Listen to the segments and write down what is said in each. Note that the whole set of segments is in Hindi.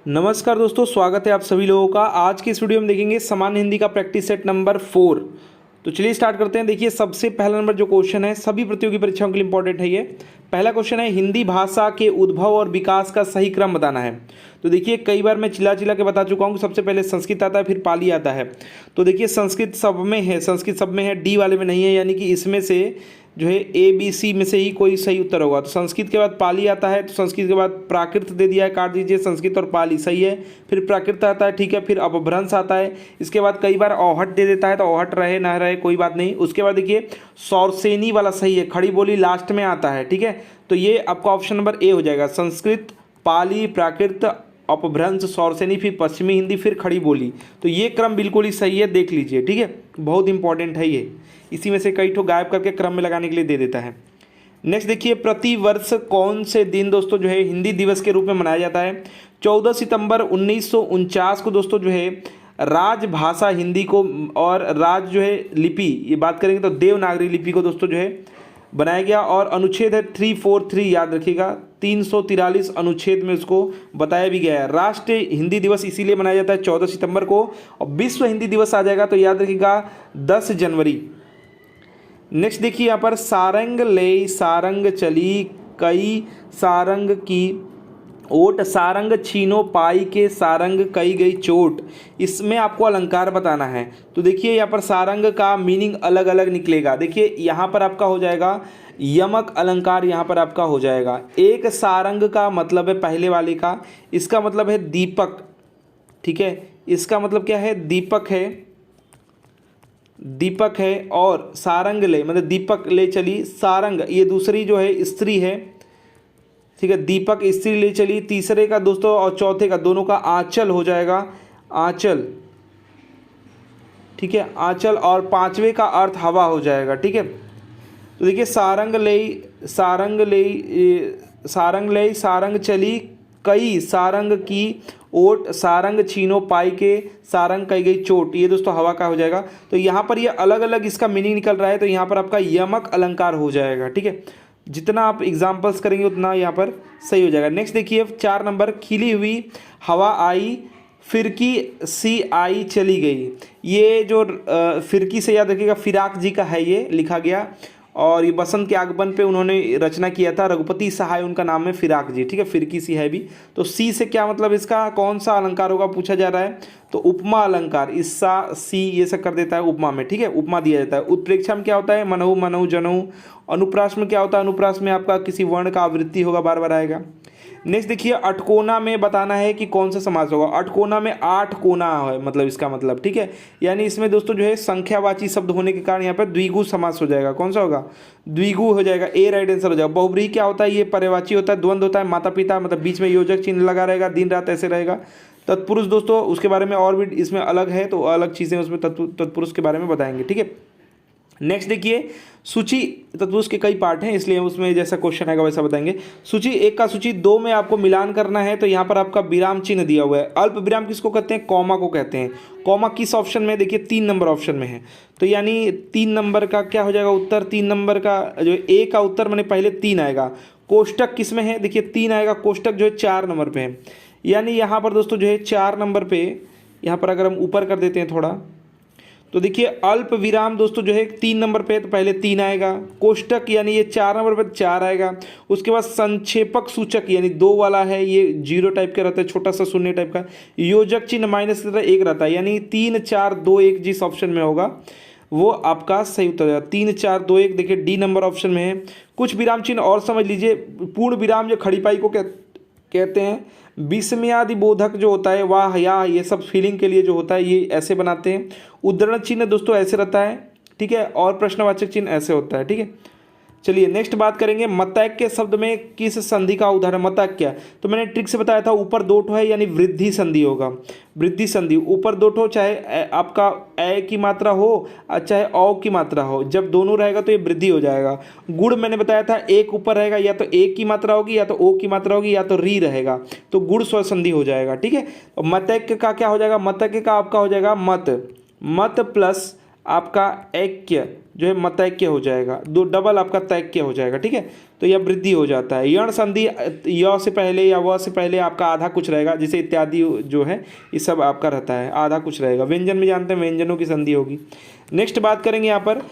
नमस्कार दोस्तों, स्वागत है आप सभी लोगों का। आज की इस वीडियो में देखेंगे सामान्य हिंदी का प्रैक्टिस सेट नंबर 4। तो चलिए स्टार्ट करते हैं। देखिए, सबसे पहला नंबर जो क्वेश्चन है सभी प्रतियोगी परीक्षाओं के लिए इंपॉर्टेंट है। ये पहला क्वेश्चन है, हिंदी भाषा के उद्भव और विकास का सही क्रम बताना है। तो देखिए, कई बार मैं चिल्ला चिल्ला के बता चुका हूँ कि सबसे पहले संस्कृत आता है, फिर पाली आता है। तो देखिए, संस्कृत सब में है, संस्कृत सब में है, डी वाले में नहीं है, यानी कि इसमें से जो है ए बी सी में से ही कोई सही उत्तर होगा। तो संस्कृत के बाद पाली आता है, तो संस्कृत के बाद प्राकृत दे दिया है, काट दीजिए, संस्कृत और पाली सही है। फिर प्राकृत आता है, ठीक है, फिर अपभ्रंश आता है। इसके बाद कई बार औहट दे देता है, तो औहट रहे ना रहे कोई बात नहीं। उसके बाद देखिए सौरसेनी वाला सही है, खड़ी बोली लास्ट में आता है, ठीक है। तो ये आपका ऑप्शन नंबर ए हो जाएगा, संस्कृत, पाली, प्राकृत, अपभ्रंश, सौरसेनी, फिर पश्चिमी हिंदी, फिर खड़ी बोली। तो ये क्रम बिल्कुल ही सही है, देख लीजिए, ठीक है, बहुत इंपॉर्टेंट है ये। इसी में से कई ठो गायब करके क्रम में लगाने के लिए दे देता है। नेक्स्ट देखिए, प्रति वर्ष कौन से दिन दोस्तों जो है हिंदी दिवस के रूप में मनाया जाता है। 14 सितंबर 1949 को दोस्तों जो है राजभाषा हिंदी को और राज जो है लिपि, ये बात करेंगे तो देवनागरी लिपि को दोस्तों जो है बनाया गया। और अनुच्छेद है 343, याद रखिएगा, 343 अनुच्छेद में उसको बताया भी गया है। राष्ट्रीय हिंदी दिवस इसीलिए मनाया जाता है 14 सितंबर को, और विश्व हिंदी दिवस आ जाएगा तो याद रखिएगा 10 जनवरी। नेक्स्ट देखिए यहाँ पर, सारंग ले सारंग चली कई सारंग की ओट, सारंग छीनो पाई के सारंग कई गई चोट। इसमें आपको अलंकार बताना है। तो देखिए यहाँ पर सारंग का मीनिंग अलग अलग निकलेगा। देखिए यहाँ पर आपका हो जाएगा यमक अलंकार, यहाँ पर आपका हो जाएगा। एक सारंग का मतलब है पहले वाले का, इसका मतलब है दीपक, ठीक है, इसका मतलब क्या है, दीपक है, दीपक है। और सारंग ले मतलब दीपक ले चली, सारंग ये दूसरी जो है स्त्री है, ठीक है, दीपक स्त्री ले चली। तीसरे का दोस्तों और चौथे का दोनों का आंचल हो जाएगा, आंचल, ठीक है, आंचल। और पांचवे का अर्थ हवा हो जाएगा, ठीक है। तो देखिए, सारंग ले सारंग ले सारंग ले सारंग चली कई सारंग की ओट, सारंग छीनो पाई के सारंग कही गई चोट, ये दोस्तों हवा का हो जाएगा। तो यहाँ पर ये अलग अलग इसका मीनिंग निकल रहा है, तो यहाँ पर आपका यमक अलंकार हो जाएगा, ठीक है। जितना आप एग्जाम्पल्स करेंगे उतना यहाँ पर सही हो जाएगा। नेक्स्ट देखिए 4 नंबर, खिली हुई हवा आई फिरकी सी आई चली गई। ये जो फिरकी से याद रखिएगा फिराक जी का है, ये लिखा गया, और ये बसंत के आगमन पे उन्होंने रचना किया था। रघुपति सहाय उनका नाम है, फिराक जी, ठीक है, फिरकी सी है भी। तो सी से क्या मतलब, इसका कौन सा अलंकार होगा पूछा जा रहा है, तो उपमा अलंकार, इस्सा सी ये सब कर देता है उपमा में, ठीक है, उपमा दिया जाता है। उत्प्रेक्षा में क्या होता है, मनहु मनहु जनहु। अनुप्रास में क्या होता है, अनुप्रास में आपका किसी वर्ण का आवृत्ति होगा, बार बार आएगा। नेक्स्ट देखिए, अटकोना में बताना है कि कौन सा समास होगा। अटकोना में 8 कोना है, मतलब इसका मतलब, ठीक है, यानी इसमें दोस्तों जो है संख्यावाची शब्द होने के कारण यहाँ पर द्विगु समास हो जाएगा। कौन सा होगा, द्विगु हो जाएगा, ए राइट आंसर हो जाएगा। बहुब्रीहि क्या होता है, ये पर्यायवाची होता है, द्वंद्व होता है, माता पिता, मतलब बीच में योजक चिन्ह लगा रहेगा, दिन रात ऐसे रहेगा। तत्पुरुष दोस्तों उसके बारे में और भी इसमें अलग है, तो अलग चीज़ें उसमें तत्पुरुष के बारे में बताएंगे, ठीक है। नेक्स्ट देखिए, सूची तत्पुरुष के कई पार्ट हैं, इसलिए उसमें जैसा क्वेश्चन आएगा वैसा बताएंगे। सूची 1 का सूची 2 में आपको मिलान करना है, तो यहाँ पर आपका विराम चिन्ह दिया हुआ है। अल्प विराम किसको कहते हैं, कॉमा को कहते हैं। कॉमा किस ऑप्शन में, देखिए 3 नंबर ऑप्शन में है, तो यानी 3 नंबर का क्या हो जाएगा उत्तर, 3 नंबर का जो ए का उत्तर मैंने पहले 3 आएगा। कोष्टक किस में है, देखिए 3 आएगा, कोष्टक जो है 4 नंबर पे है, यानी यहाँ पर दोस्तों जो है 4 नंबर पे, यहाँ पर अगर हम ऊपर कर देते हैं थोड़ा, तो देखिए अल्प विराम दोस्तों जो है 3 नंबर पे, तो पहले 3 आएगा। कोष्टक यानी ये 4 नंबर पे 4 आएगा। उसके बाद संक्षेपक सूचक यानी 2 वाला है, ये 0 टाइप का रहता है, छोटा सा शून्य टाइप का। योजक चिन्ह -1 रहता है, यानी 3 4 2 1 जिस ऑप्शन में होगा वो आपका सही उत्तर है। 3 4 2 1 देखिए डी नंबर ऑप्शन में है। कुछ विराम चिन्ह और समझ लीजिए, पूर्ण विराम जो खड़ी पाई को कहते हैं। विस्मयादि बोधक जो होता है, वाह या ये सब फीलिंग के लिए जो होता है, ये ऐसे बनाते हैं। उद्धरण चिन्ह दोस्तों ऐसे रहता है, ठीक है, और प्रश्नवाचक चिन्ह ऐसे होता है, ठीक है। चलिए नेक्स्ट बात करेंगे, मतैक्य शब्द में किस संधि का उदाहरण। मतैक्य तो मैंने ट्रिक से बताया था, ऊपर 2 ठो है यानी वृद्धि संधि होगा, वृद्धि संधि। ऊपर 2 ठो, चाहे आपका ए की मात्रा हो चाहे औ की मात्रा हो, जब दोनों रहेगा तो ये वृद्धि हो जाएगा। गुड़ मैंने बताया था, एक ऊपर रहेगा, या तो एक की मात्रा होगी, या तो ओ की मात्रा होगी, या तो री रहेगा, तो गुड़ स्व संधि हो जाएगा, ठीक है। मतैक्य का क्या हो जाएगा, मतैक्य का आपका हो जाएगा मत, मत प्लस आपका ऐक्य जो है मतैक्य हो जाएगा, दो डबल आपका तैक्य हो जाएगा, ठीक है। तो यह वृद्धि हो जाता है। यण संधि य से पहले या व से पहले आपका आधा कुछ रहेगा, जैसे इत्यादि जो है ये सब आपका रहता है, आधा कुछ रहेगा। व्यंजन में जानते हैं व्यंजनों की संधि होगी। नेक्स्ट बात करेंगे यहाँ पर,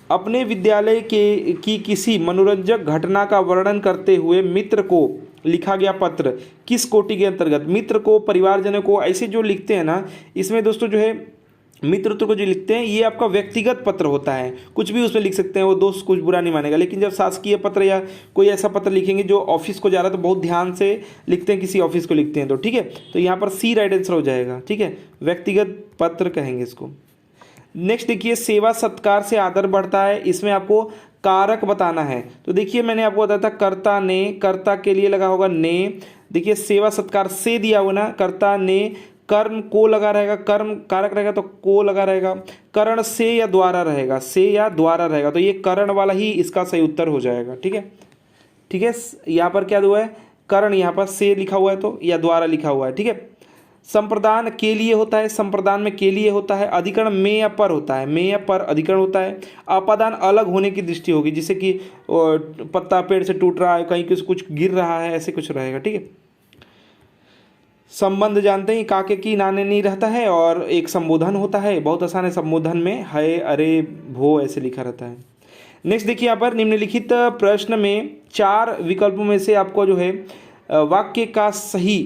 अपने विद्यालय की किसी मनोरंजक घटना का वर्णन करते हुए मित्र को लिखा गया पत्र किस कोटि के अंतर्गत। मित्र को, परिवारजनों को, ऐसे जो लिखते हैं ना, इसमें दोस्तों जो है मित्र को जो लिखते हैं ये आपका व्यक्तिगत पत्र होता है, कुछ भी उसमें लिख सकते हैं, वो दोस्त कुछ बुरा नहीं मानेगा। लेकिन जब शासकीय पत्र या कोई ऐसा पत्र लिखेंगे जो ऑफिस को जा रहा है तो बहुत ध्यान से लिखते हैं, किसी ऑफिस को लिखते हैं तो, ठीक है। तो यहाँ पर सी राइट आंसर हो जाएगा, ठीक है, व्यक्तिगत पत्र कहेंगे इसको। नेक्स्ट देखिए, सेवा सत्कार से आदर बढ़ता है, इसमें आपको कारक बताना है। तो देखिए मैंने आपको बताया था कर्ता ने, कर्ता के लिए लगा होगा ने। देखिए सेवा सत्कार से दिया हुआ ना, कर्ता ने, कर्म को लगा रहेगा, कर्म कारक रहेगा तो को लगा रहेगा, करण से या द्वारा रहेगा, से या द्वारा रहेगा, तो ये करण वाला ही इसका सही उत्तर हो जाएगा, ठीक है। ठीक है, यहाँ पर क्या हुआ है, करण, यहाँ पर से लिखा हुआ है तो या द्वारा लिखा हुआ है, ठीक है। संप्रदान के लिए होता है, संप्रदान में के लिए होता है। अधिकरण में या पर होता है, में या पर अधिकरण होता है। अपादान अलग होने की दृष्टि होगी, जैसे कि पत्ता पेड़ से टूट रहा है, कहीं कुछ गिर रहा है, ऐसे कुछ रहेगा, ठीक है। संबंध जानते हैं, काके की नाने नहीं रहता है, और एक संबोधन होता है, बहुत आसान है, संबोधन में है, अरे, भो ऐसे लिखा रहता है। नेक्स्ट देखिए यहाँ पर निम्नलिखित प्रश्न में 4 विकल्पों में से आपको जो है वाक्य का सही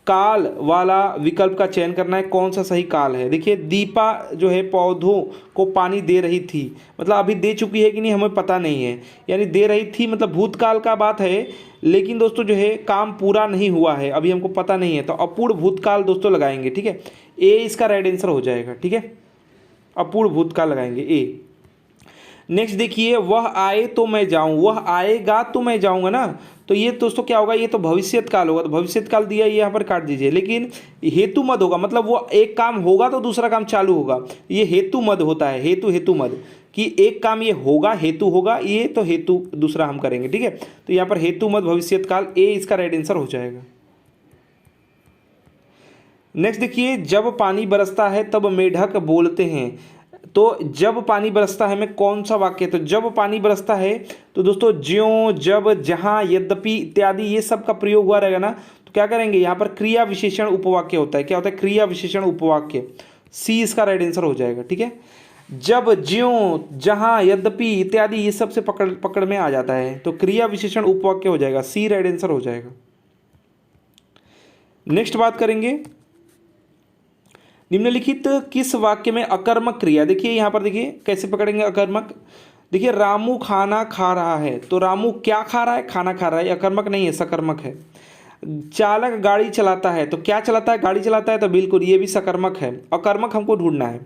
काल वाला विकल्प का चयन करना है। कौन सा सही काल है? देखिए दीपा जो है पौधों को पानी दे रही थी, मतलब अभी दे चुकी है कि नहीं हमें पता नहीं है, यानी दे रही थी मतलब भूतकाल का बात है, लेकिन दोस्तों जो है काम पूरा नहीं हुआ है, अभी हमको पता नहीं है, तो अपूर्ण भूतकाल दोस्तों लगाएंगे, ठीक है। ए इसका राइट आंसर हो जाएगा, ठीक है, अपूर्ण भूतकाल लगाएंगे ए। नेक्स्ट देखिए, वह आए तो मैं जाऊं, वह आएगा तो मैं जाऊंगा ना, तो ये दोस्तों क्या होगा, ये तो भविष्यत काल होगा, तो भविष्यत काल दिया ये यहाँ पर काट दीजिए, लेकिन हेतु मद होगा, मतलब वो एक काम होगा तो दूसरा काम चालू होगा, ये हेतु मद होता है, हेतु मद, कि एक काम ये होगा, हेतु होगा, ये तो हेतु दूसरा हम करेंगे, ठीक है। तो यहाँ पर हेतु मद भविष्यत काल, ए इसका राइट आंसर हो जाएगा। नेक्स्ट देखिए, जब पानी बरसता है तब मेढक बोलते हैं, तो जब पानी बरसता है में कौन सा वाक्य, तो जब पानी बरसता है तो दोस्तों ज्यों, जब, जहां, यद्यपि इत्यादि ये सब का प्रयोग हुआ रहेगा ना, तो क्या करेंगे यहाँ पर क्रिया विशेषण उपवाक्य होता है। क्या होता है? क्रिया विशेषण उपवाक्य, सी इसका राइट आंसर हो जाएगा, ठीक है। जब, ज्यों, जहां, यद्यपि इत्यादि ये सब से पकड़ में आ जाता है, तो क्रिया विशेषण उपवाक्य हो जाएगा, सी राइट आंसर हो जाएगा। नेक्स्ट बात करेंगे, निम्नलिखित किस वाक्य में अकर्मक क्रिया, देखिए यहाँ पर देखिए कैसे पकड़ेंगे अकर्मक। देखिए रामू खाना खा रहा है, तो रामू क्या खा रहा है? खाना खा रहा है, अकर्मक नहीं है, सकर्मक है। चालक गाड़ी चलाता है, तो क्या चलाता है? गाड़ी चलाता है, तो बिल्कुल ये भी सकर्मक है, अकर्मक हमको ढूंढना है।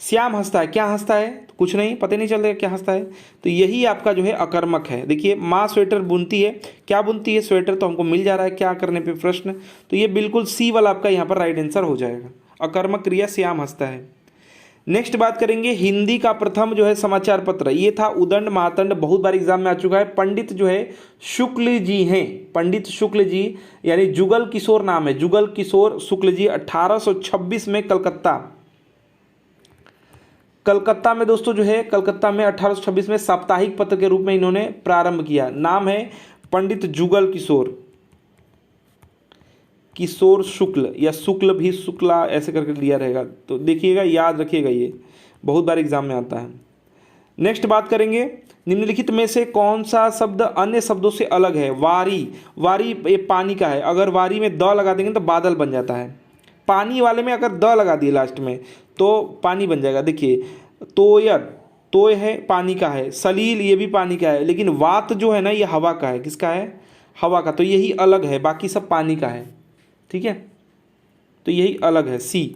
श्याम हंसता है, क्या हंसता है? कुछ नहीं, पता नहीं चल रहा क्या हंसता है, तो यही आपका जो है अकर्मक है। देखिए माँ स्वेटर बुनती है, क्या बुनती है? स्वेटर, तो हमको मिल जा रहा है क्या करने पे प्रश्न, तो ये बिल्कुल सी वाला आपका यहाँ पर राइट आंसर हो जाएगा, अकर्मक क्रिया श्याम हंसता है। नेक्स्ट बात करेंगे, हिंदी का प्रथम जो है समाचार पत्र ये था उदंड मातंड, बहुत बार एग्जाम में आ चुका है। पंडित जो है शुक्ल जी हैं, पंडित शुक्ल जी, यानी जुगल किशोर नाम है, जुगल किशोर शुक्ल जी। 1826 में कलकत्ता में दोस्तों जो है, कलकत्ता में 1826 में साप्ताहिक पत्र के रूप में इन्होंने प्रारंभ किया। नाम है पंडित जुगल किशोर शुक्ल, या शुक्ल भी शुक्ला ऐसे करके लिया रहेगा, तो देखिएगा, याद रखिएगा, ये बहुत बार एग्जाम में आता है। नेक्स्ट बात करेंगे, निम्नलिखित में से कौन सा शब्द अन्य शब्दों से अलग है? वारी, वारी ये पानी का है, अगर वारी में द लगा देंगे तो बादल बन जाता है, पानी वाले में अगर द लगा दिए लास्ट में तो पानी बन जाएगा। देखिए तोयत, तोय है पानी का है, सलील ये भी पानी का है, लेकिन वात जो है ना ये हवा का है, किसका है? हवा का, तो यही अलग है, बाकी सब पानी का है, ठीक है, तो यही अलग है, सी।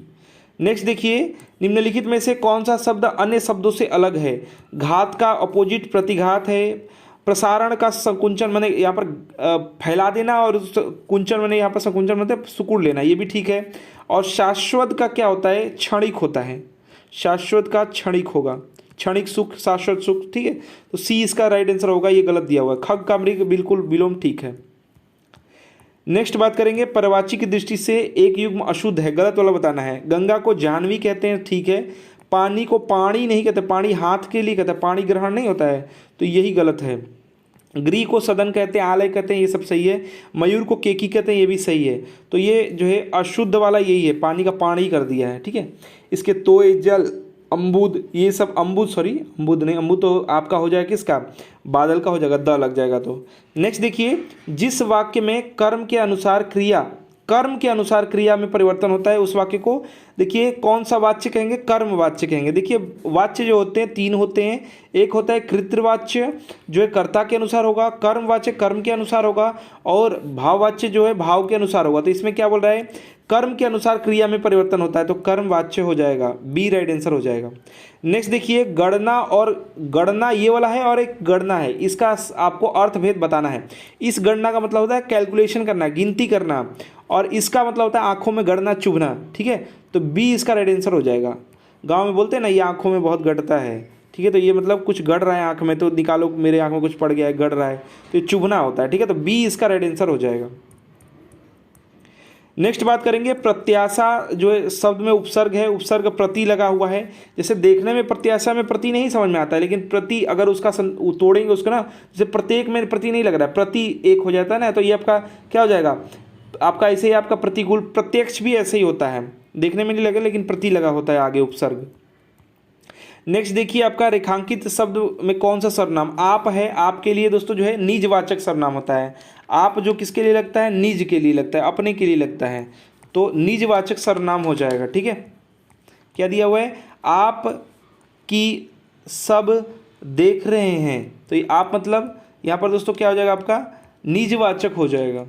नेक्स्ट देखिए, निम्नलिखित में से कौन सा शब्द अन्य शब्दों से अलग है? घात का अपोजिट प्रतिघात है, प्रसारण का संकुंचन माने यहाँ पर फैला देना, और कुंचन माने यहाँ पर संकुंचन मतलब सिकुड़ लेना, ये भी ठीक है। और शाश्वत का क्या होता है? क्षणिक होता है, शाश्वत का क्षणिक होगा, क्षणिक सुख, शाश्वत सुख, ठीक है, तो सी इसका राइट आंसर होगा, ये गलत दिया हुआ है। खग का मृग बिल्कुल विलोम ठीक है। नेक्स्ट बात करेंगे, परवाची की दृष्टि से एक युग्म अशुद्ध है, गलत वाला बताना है। गंगा को जाह्नवी कहते हैं, ठीक है। पानी को पानी नहीं कहते, पानी हाथ के लिए कहते हैं, पानी ग्रहण नहीं होता है, तो यही गलत है। ग्री को सदन कहते हैं, आलय कहते हैं, ये सब सही है। मयूर को केकी कहते हैं, ये भी सही है। तो ये जो है अशुद्ध वाला यही है, पानी का पानी कर दिया है, ठीक है। इसके तोय, जल, अम्बुद, ये सब अम्बुद, सॉरी अम्बुद नहीं, अम्बुद तो आपका हो जाएगा किसका, बादल का हो जाएगा, द लग जाएगा। तो नेक्स्ट देखिए, जिस वाक्य में कर्म के अनुसार क्रिया में परिवर्तन होता है उस वाक्य को देखिए कौन सा वाच्य कहेंगे, कर्म वाच्य कहेंगे। देखिए वाच्य जो होते हैं 3 होते हैं, एक होता है कृतवाच्य जो है कर्ता के अनुसार होगा, कर्म वाच्य कर्म के अनुसार होगा, और भाववाच्य जो है भाव के अनुसार होगा। तो इसमें क्या बोल रहा है, कर्म के अनुसार क्रिया में परिवर्तन होता है, तो कर्म वाच्य हो जाएगा, बी राइट आंसर हो जाएगा। नेक्स्ट देखिए, गणना और गणना ये वाला है और एक गणना है, इसका आपको अर्थभेद बताना है। इस गणना का मतलब होता है कैलकुलेशन करना, गिनती करना, और इसका मतलब होता है आंखों में गड़ना, चुभना, ठीक है। तो बी इसका राइट आंसर हो जाएगा। गांव में बोलते हैं ना, ये आंखों में बहुत गड़ता है, ठीक है। तो ये मतलब कुछ गड़ रहा है आंख में, तो निकालो मेरे आंख में कुछ पड़ गया है, गड़ रहा है, तो ये चुभना होता है, ठीक है। तो बी इसका राइट आंसर हो जाएगा। नेक्स्ट बात करेंगे, प्रत्याशा जो है शब्द में उपसर्ग है, उपसर्ग प्रति लगा हुआ है। जैसे देखने में प्रत्याशा में प्रति नहीं समझ में आता है, लेकिन प्रति अगर उसका तोड़ेंगे उसको ना, जैसे प्रत्येक में प्रति नहीं लग रहा है, प्रति एक हो जाता है ना, तो ये आपका क्या हो जाएगा, आपका ऐसे ही आपका प्रतिकूल, प्रत्यक्ष भी ऐसे ही होता है, देखने में नहीं लगे लेकिन प्रति लगा होता है आगे उपसर्ग। नेक्स्ट देखिए, आपका रेखांकित शब्द में कौन सा सर्वनाम, आप है, आपके लिए दोस्तों जो है निजवाचक सर्वनाम होता है। आप जो किसके लिए लगता है, निज के लिए लगता है, अपने के लिए लगता है, तो निजवाचक सर्वनाम हो जाएगा, ठीक है। क्या दिया हुआ है, आप की सब देख रहे हैं, तो ये आप मतलब यहाँ पर दोस्तों क्या हो जाएगा, आपका निजवाचक हो जाएगा।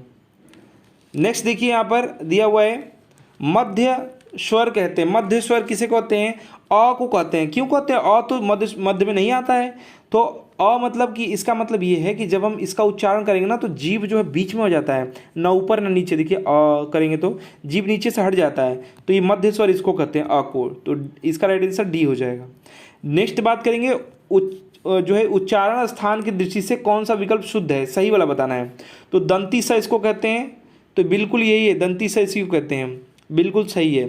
नेक्स्ट देखिए, यहाँ पर दिया हुआ है मध्य स्वर कहते हैं, मध्य स्वर किसे कहते हैं, अ को कहते हैं। क्यों कहते हैं, अ तो मध्य में नहीं आता है, तो अ मतलब कि इसका मतलब ये है कि जब हम इसका उच्चारण करेंगे ना, तो जीभ जो है बीच में हो जाता है, ना ऊपर ना नीचे। देखिए अ करेंगे तो जीभ नीचे से हट जाता है, तो ये मध्य स्वर इसको कहते हैं, अ को, तो इसका राइट आंसर डी हो जाएगा। नेक्स्ट बात करेंगे, जो है उच्चारण स्थान की दृष्टि से कौन सा विकल्प शुद्ध है, सही वाला बताना है। तो दंती स इसको कहते हैं, तो बिल्कुल यही है, दंती स इसी को कहते हैं, बिल्कुल सही है।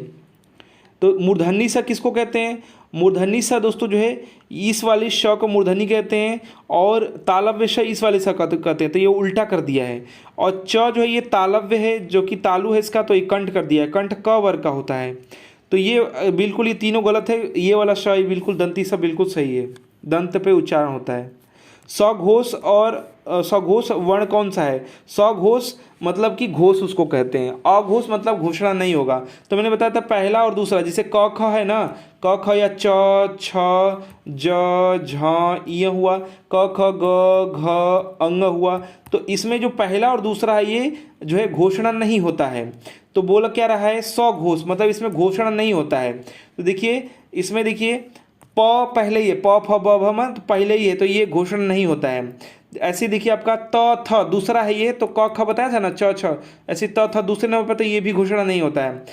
तो मूर्धन्य स किसको कहते हैं, मूर्धन्य स दोस्तों जो है इस वाले श को मूर्धन्य कहते हैं, और तालव्य श इस वाले स कहते हैं, तो ये उल्टा कर दिया है। और च जो है ये तालव्य है, जो कि तालु है इसका, तो ये कंठ कर दिया है, कंठ क वर्ग का होता है, तो ये बिल्कुल ये तीनों गलत है। ये वाला श बिल्कुल दंती स बिल्कुल सही है, दंत पे उच्चारण होता है। सघोष और सघोष वर्ण कौन सा है, सघोष मतलब कि घोष उसको कहते हैं, अघोष मतलब घोषणा नहीं होगा। तो मैंने बताया था पहला और दूसरा, जैसे क ख है ना, क ख या च छ ज झ ये हुआ, क ख ग घ अंग हुआ, तो इसमें जो पहला और दूसरा है ये जो है घोषणा नहीं होता है। तो बोला क्या रहा है, सघोष मतलब इसमें घोषणा नहीं होता है। तो देखिए इसमें देखिए प पहले ही है, प फ ब भ म तो पहले ही है, तो ये घोषणा नहीं होता है। ऐसे देखिए आपका त थ दूसरा है ये, तो क ख बताया था ना, च छ, ऐसे त थ दूसरे नंबर पर, तो ये भी घोषणा नहीं होता है।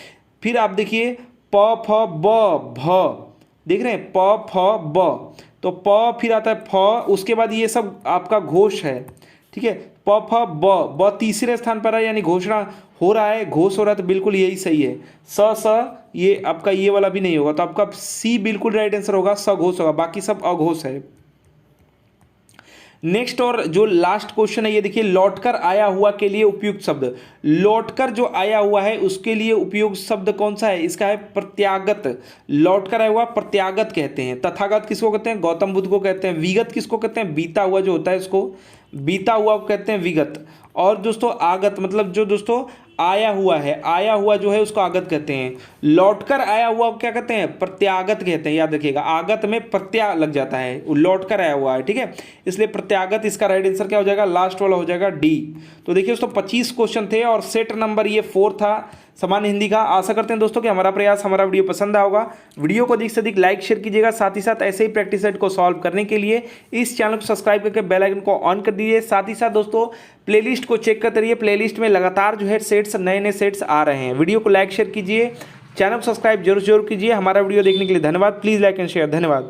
फिर आप देखिए प फ ब भ, देख रहे हैं प फ ब, तो प फिर आता है फ, उसके बाद ये सब आपका घोष है, ठीक है। प फ ब तीसरे स्थान पर है, यानी घोषणा हो रहा है, घोष हो रहा है, तो बिल्कुल यही सही है। स ये आपका ये वाला भी नहीं होगा, तो आपका सी बिल्कुल राइट आंसर होगा, सघोष होगा, बाकी सब अघोष है। नेक्स्ट और जो लास्ट क्वेश्चन है ये देखिए, लौटकर आया हुआ के लिए उपयुक्त शब्द, लौटकर जो आया हुआ है उसके लिए उपयुक्त शब्द कौन सा है, इसका है प्रत्यागत। लौटकर आया हुआ प्रत्यागत कहते हैं। तथागत किसको कहते हैं, गौतम बुद्ध को कहते हैं। विगत किसको कहते हैं, बीता हुआ जो होता है उसको बीता हुआ कहते हैं विगत। और दोस्तों आगत मतलब जो दोस्तों आया हुआ है, आया हुआ जो है उसको आगत कहते हैं। लौटकर आया हुआ क्या कहते हैं, प्रत्यागत कहते हैं। याद रखिएगा आगत में प्रत्या लग जाता है, लौटकर आया हुआ है, ठीक है, इसलिए प्रत्यागत इसका राइट आंसर क्या हो जाएगा, लास्ट वाला हो जाएगा डी। तो देखिए दोस्तों 25 क्वेश्चन थे और सेट नंबर ये 4 था सामान्य हिंदी का। आशा करते हैं दोस्तों कि हमारा प्रयास, हमारा वीडियो पसंद आया होगा। वीडियो को अधिक से अधिक लाइक शेयर कीजिएगा, साथ ही साथ ऐसे ही प्रैक्टिस सेट को सॉल्व करने के लिए इस चैनल को सब्सक्राइब करके बेल आइकन को ऑन कर दीजिए। साथ ही साथ दोस्तों प्लेलिस्ट को चेक करते रहिए, प्लेलिस्ट में लगातार जो है सेट्स नए नए सेट्स आ रहे हैं। वीडियो को लाइक शेयर कीजिए, चैनल को सब्सक्राइब जरूर कीजिए। हमारा वीडियो देखने के लिए धन्यवाद। प्लीज़ लाइक एंड शेयर, धन्यवाद।